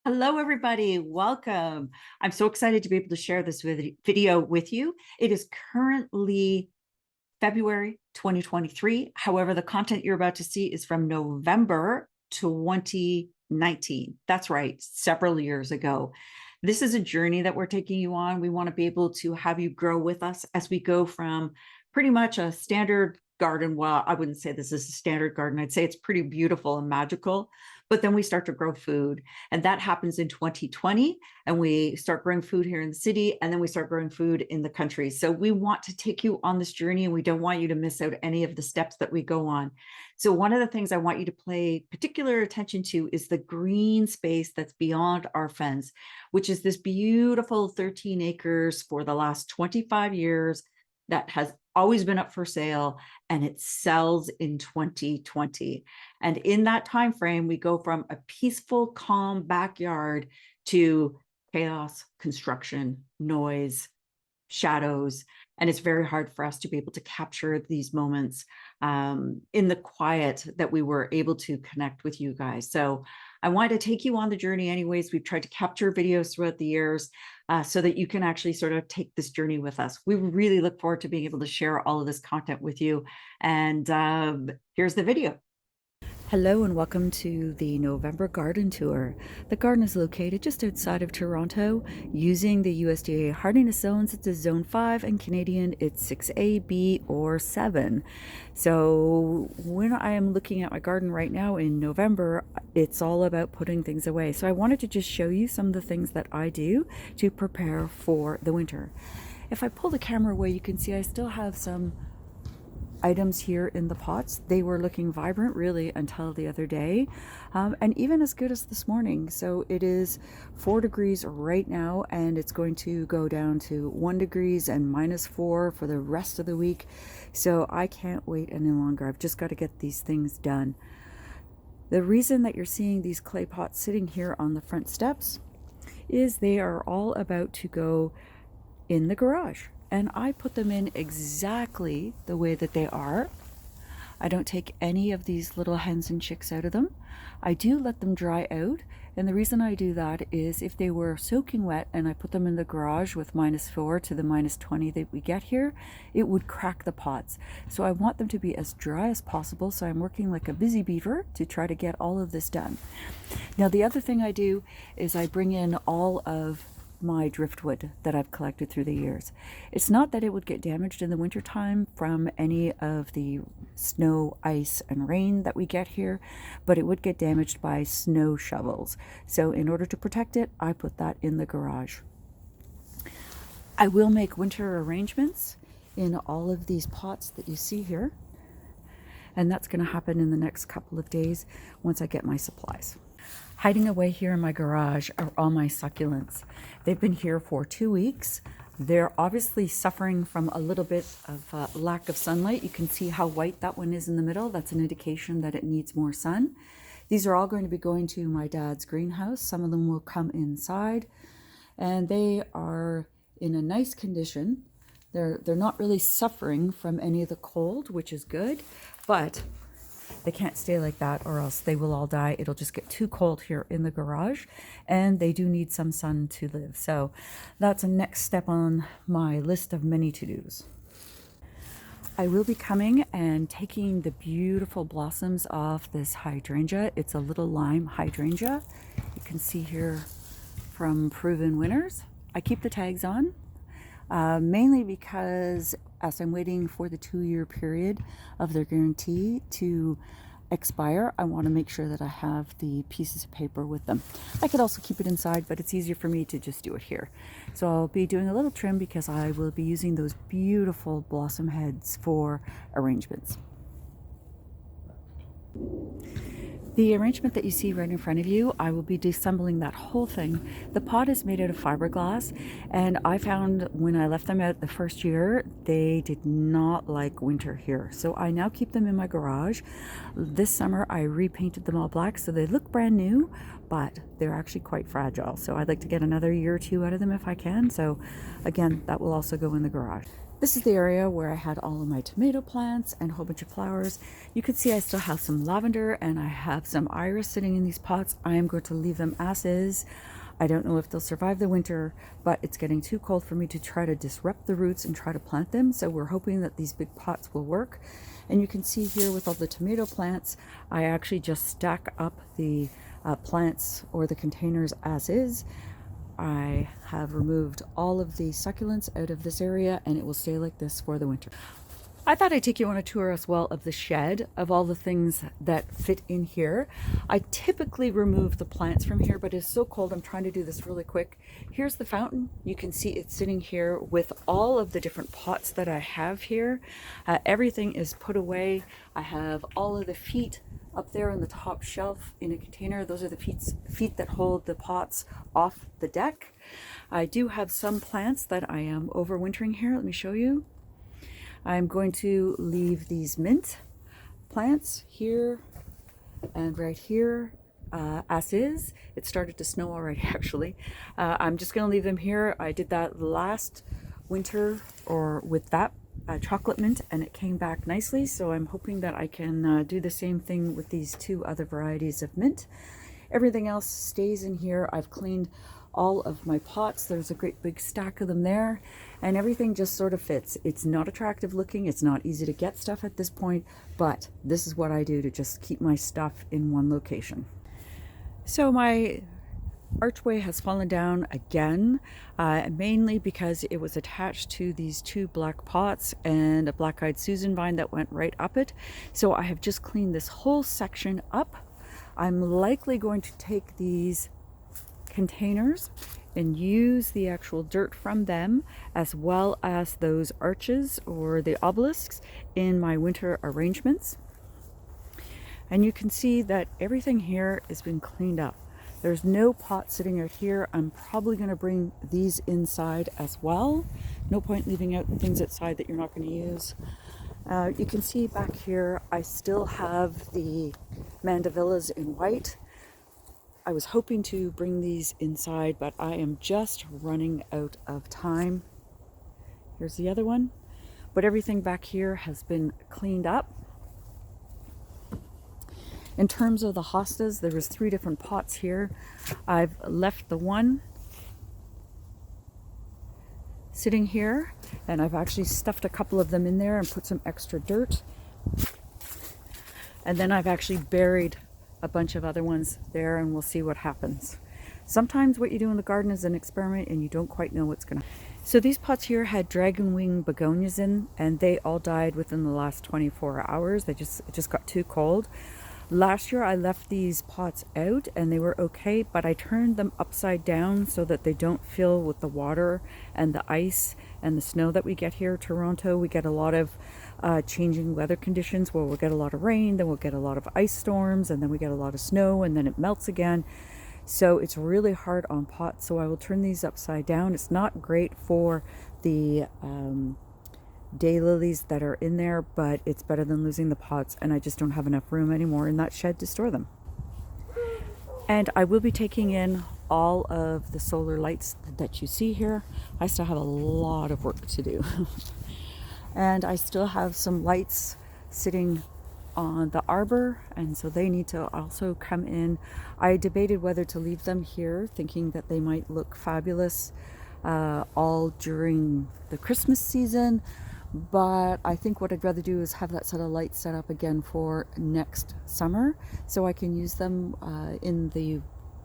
Hello, everybody. Welcome. I'm so excited to be able to share this video with you. It is currently February 2023. However, the content you're about to see is from November 2019. That's right, several years ago. This is a journey that we're taking you on. We want to be able to have you grow with us as we go from pretty much a standard garden. Well, I wouldn't say this is a standard garden. I'd say it's pretty beautiful and magical. But then we start to grow food. And that happens in 2020. And we start growing food here in the city. And then we start growing food in the country. So we want to take you on this journey, and we don't want you to miss out any of the steps that we go on. So one of the things I want you to pay particular attention to is the green space that's beyond our fence, which is this beautiful 13 acres for the last 25 years that has always been up for sale, and it sells in 2020. And in that time frame, we go from a peaceful, calm backyard to chaos, construction, noise, shadows. And it's very hard for us to be able to capture these moments in the quiet that we were able to connect with you guys. So I wanted to take you on the journey anyways. We've tried to capture videos throughout the years so that you can actually sort of take this journey with us. We really look forward to being able to share all of this content with you. And here's the video. Hello and welcome to the November Garden Tour. The garden is located just outside of Toronto using the USDA hardiness zones. It's a zone 5 and Canadian it's 6A, B, or 7. So when I am looking at my garden right now in November, it's all about putting things away. So I wanted to just show you some of the things that I do to prepare for the winter. If I pull the camera away, you can see I still have some items here in the pots. They were looking vibrant really until the other day, and even as good as this morning. So it is 4 degrees right now, and it's going to go down to 1 degrees and -4 for the rest of the week. So I can't wait any longer. I've just got to get these things done. The reason that you're seeing these clay pots sitting here on the front steps is they are all about to go in the garage. And I put them in exactly the way that they are. I don't take any of these little hens and chicks out of them. I do let them dry out. And the reason I do that is if they were soaking wet and I put them in the garage with -4 to the -20 that we get here, it would crack the pots. So I want them to be as dry as possible. So I'm working like a busy beaver to try to get all of this done. Now, the other thing I do is I bring in all of my driftwood that I've collected through the years. It's not that it would get damaged in the wintertime from any of the snow, ice, and rain that we get here, but it would get damaged by snow shovels. So in order to protect it, I put that in the garage. I will make winter arrangements in all of these pots that you see here, and that's going to happen in the next couple of days once I get my supplies. Hiding away here in my garage are all my succulents. They've been here for 2 weeks. They're obviously suffering from a little bit of lack of sunlight. You can see how white that one is in the middle. That's an indication that it needs more sun. These are all going to be going to my dad's greenhouse. Some of them will come inside, and they are in a nice condition. They're not really suffering from any of the cold, which is good, but they can't stay like that or else they will all die. It'll just get too cold here in the garage, and they do need some sun to live. So that's a next step on my list of many to-dos. I will be coming and taking the beautiful blossoms off this hydrangea. It's a little lime hydrangea. You can see here from Proven Winners. I keep the tags on, mainly because as I'm waiting for the 2-year period of their guarantee to expire, I want to make sure that I have the pieces of paper with them. I could also keep it inside, but it's easier for me to just do it here. So I'll be doing a little trim because I will be using those beautiful blossom heads for arrangements. The arrangement that you see right in front of you, I will be deassembling that whole thing. The pot is made out of fiberglass, and I found when I left them out the first year, they did not like winter here. So I now keep them in my garage. This summer, I repainted them all black, so they look brand new, but they're actually quite fragile. So I'd like to get another year or two out of them if I can. So again, that will also go in the garage. This is the area where I had all of my tomato plants and a whole bunch of flowers. You can see I still have some lavender and I have some iris sitting in these pots. I am going to leave them as is. I don't know if they'll survive the winter, but it's getting too cold for me to try to disrupt the roots and try to plant them. So we're hoping that these big pots will work. And you can see here with all the tomato plants, I actually just stack up the plants or the containers as is. I have removed all of the succulents out of this area and it will stay like this for the winter. I thought I'd take you on a tour as well of the shed, of all the things that fit in here. I typically remove the plants from here, but it's so cold I'm trying to do this really quick. Here's the fountain. You can see it's sitting here with all of the different pots that I have here. Everything is put away. I have all of the feet up there on the top shelf in a container. Those are the feet that hold the pots off the deck. I do have some plants that I am overwintering here. Let me show you. I'm going to leave these mint plants here and right here as is. It started to snow already actually. I'm just going to leave them here. I did that last winter or with that chocolate mint and it came back nicely, so I'm hoping that I can do the same thing with these two other varieties of mint. Everything else stays in here. I've cleaned all of my pots. There's a great big stack of them there and everything just sort of fits. It's not attractive looking, it's not easy to get stuff at this point, but this is what I do to just keep my stuff in one location. So my archway has fallen down again, mainly because it was attached to these two black pots and a black-eyed Susan vine that went right up it. So I have just cleaned this whole section up. I'm likely going to take these containers and use the actual dirt from them as well as those arches or the obelisks in my winter arrangements. And you can see that everything here has been cleaned up. There's no pot sitting out here. I'm probably going to bring these inside as well. No point leaving out things outside that you're not going to use. You can see back here I still have the mandavillas in white. I was hoping to bring these inside, but I am just running out of time. Here's the other one. But everything back here has been cleaned up. In terms of the hostas, there was 3 different pots here. I've left the one sitting here, and I've actually stuffed a couple of them in there and put some extra dirt. And then I've actually buried a bunch of other ones there, and we'll see what happens. Sometimes what you do in the garden is an experiment and you don't quite know what's gonna. So these pots here had dragon wing begonias in, and they all died within the last 24 hours. It just got too cold. Last year I left these pots out and they were okay, but I turned them upside down so that they don't fill with the water and the ice and the snow that we get here. Toronto, we get a lot of changing weather conditions where we'll get a lot of rain, then we'll get a lot of ice storms, and then we get a lot of snow, and then it melts again. So it's really hard on pots, so I will turn these upside down. It's not great for the daylilies that are in there, but it's better than losing the pots, and I just don't have enough room anymore in that shed to store them. And I will be taking in all of the solar lights that you see here. I still have a lot of work to do. And I still have some lights sitting on the arbor, and so they need to also come in. I debated whether to leave them here, thinking that they might look fabulous all during the Christmas season, but I think what I'd rather do is have that set of lights set up again for next summer so I can use them in the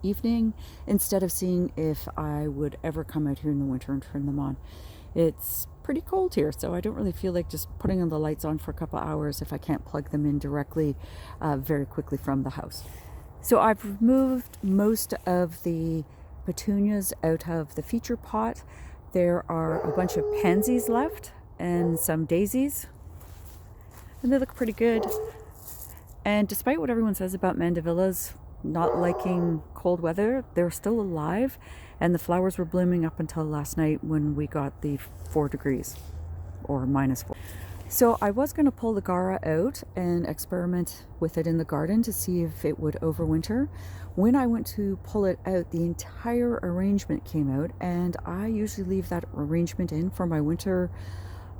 evening instead of seeing if I would ever come out here in the winter and turn them on. It's pretty cold here, so I don't really feel like just putting on the lights on for a couple hours if I can't plug them in directly very quickly from the house. So I've removed most of the petunias out of the feature pot. There are a bunch of pansies left and some daisies, and they look pretty good. And despite what everyone says about mandavillas not liking cold weather, they're still alive, and the flowers were blooming up until last night when we got the 4 degrees or -4. So I was going to pull the Gara out and experiment with it in the garden to see if it would overwinter. When I went to pull it out, the entire arrangement came out, and I usually leave that arrangement in for my winter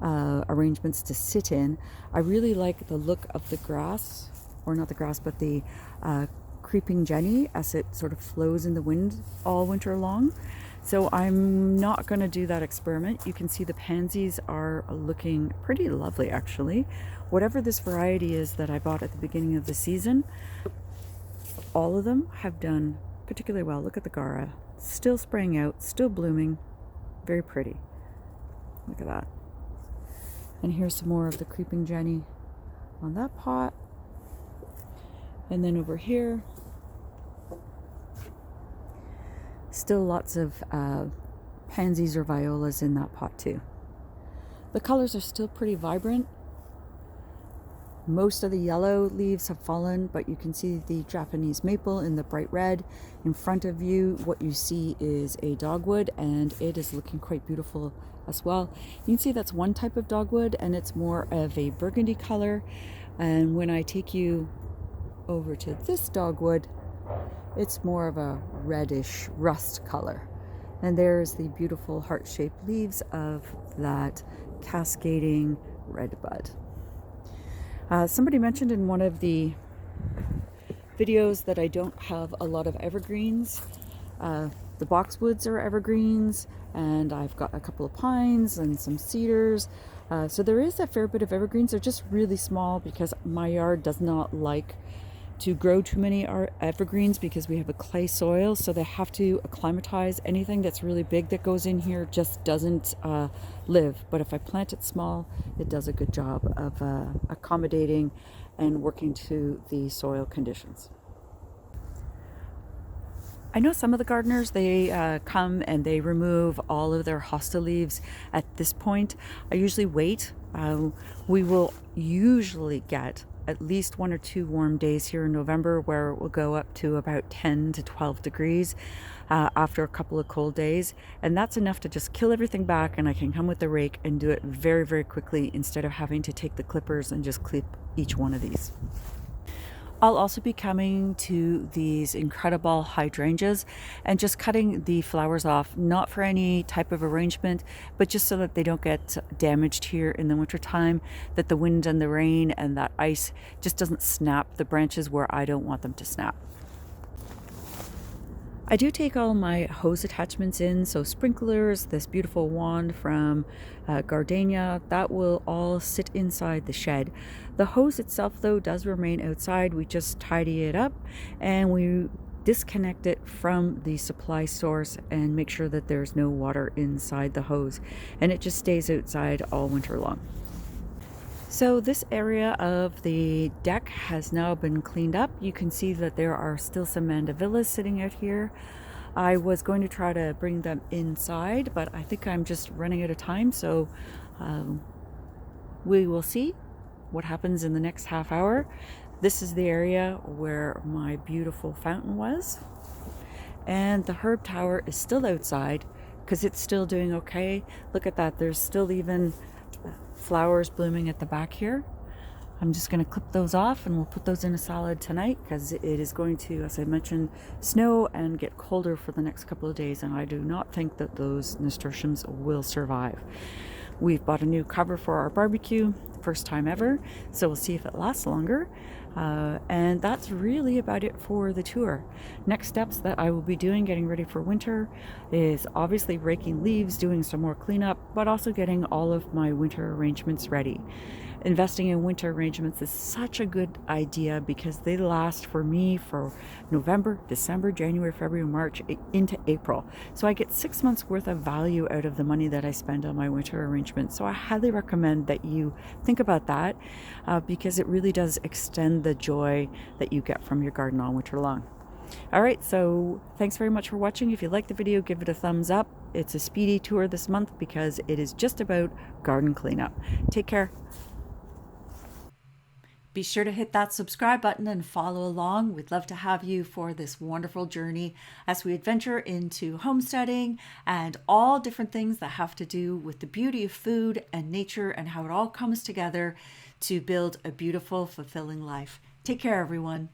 arrangements to sit in. I really like the look of the grass, or not the grass, but the creeping jenny as it sort of flows in the wind all winter long. So I'm not going to do that experiment. You can see the pansies are looking pretty lovely, actually. Whatever this variety is that I bought at the beginning of the season, all of them have done particularly well. Look at the Gara, still spraying out, still blooming, very pretty. Look at that. And here's some more of the creeping jenny on that pot. And then over here, still lots of pansies or violas in that pot too. The colors are still pretty vibrant. Most of the yellow leaves have fallen, but you can see the Japanese maple in the bright red. In front of you, what you see is a dogwood, and it is looking quite beautiful as well. You can see that's one type of dogwood, and it's more of a burgundy color. And when I take you over to this dogwood, it's more of a reddish rust color. And there's the beautiful heart-shaped leaves of that cascading red bud. Somebody mentioned in one of the videos that I don't have a lot of evergreens. The boxwoods are evergreens, and I've got a couple of pines and some cedars. So there is a fair bit of evergreens. They're just really small because my yard does not like to grow too many evergreens because we have a clay soil, so they have to acclimatize. Anything that's really big that goes in here just doesn't live. But if I plant it small, it does a good job of accommodating and working to the soil conditions. I know some of the gardeners, they come and they remove all of their hosta leaves at this point. I usually wait. We will usually get at least 1 or 2 warm days here in November where it will go up to about 10 to 12 degrees after a couple of cold days. And that's enough to just kill everything back, and I can come with the rake and do it very, very quickly instead of having to take the clippers and just clip each one of these. I'll also be coming to these incredible hydrangeas and just cutting the flowers off, not for any type of arrangement, but just so that they don't get damaged here in the wintertime, that the wind and the rain and that ice just doesn't snap the branches where I don't want them to snap. I do take all my hose attachments in, so sprinklers, this beautiful wand from Gardenia, that will all sit inside the shed. The hose itself, though, does remain outside. We just tidy it up and we disconnect it from the supply source and make sure that there's no water inside the hose, and it just stays outside all winter long. So this area of the deck has now been cleaned up. You can see that there are still some mandavillas sitting out here. I was going to try to bring them inside, but I think I'm just running out of time. So we will see what happens in the next half hour. This is the area where my beautiful fountain was. And the herb tower is still outside because it's still doing okay. Look at that. There's still even flowers blooming at the back here. I'm just going to clip those off and we'll put those in a salad tonight because it is going to, as I mentioned, snow and get colder for the next couple of days, and I do not think that those nasturtiums will survive. We've bought a new cover for our barbecue, first time ever, so we'll see if it lasts longer. And that's really about it for the tour. Next steps that I will be doing, getting ready for winter, is obviously raking leaves, doing some more cleanup, but also getting all of my winter arrangements ready. Investing in winter arrangements is such a good idea because they last for me for November, December, January, February, March, into April. So I get 6 months worth of value out of the money that I spend on my winter arrangements. So I highly recommend that you think about that because it really does extend the joy that you get from your garden all winter long. All right, so thanks very much for watching. If you liked the video, give it a thumbs up. It's a speedy tour this month because it is just about garden cleanup. Take care. Be sure to hit that subscribe button and follow along. We'd love to have you for this wonderful journey as we adventure into homesteading and all different things that have to do with the beauty of food and nature and how it all comes together to build a beautiful, fulfilling life. Take care, everyone.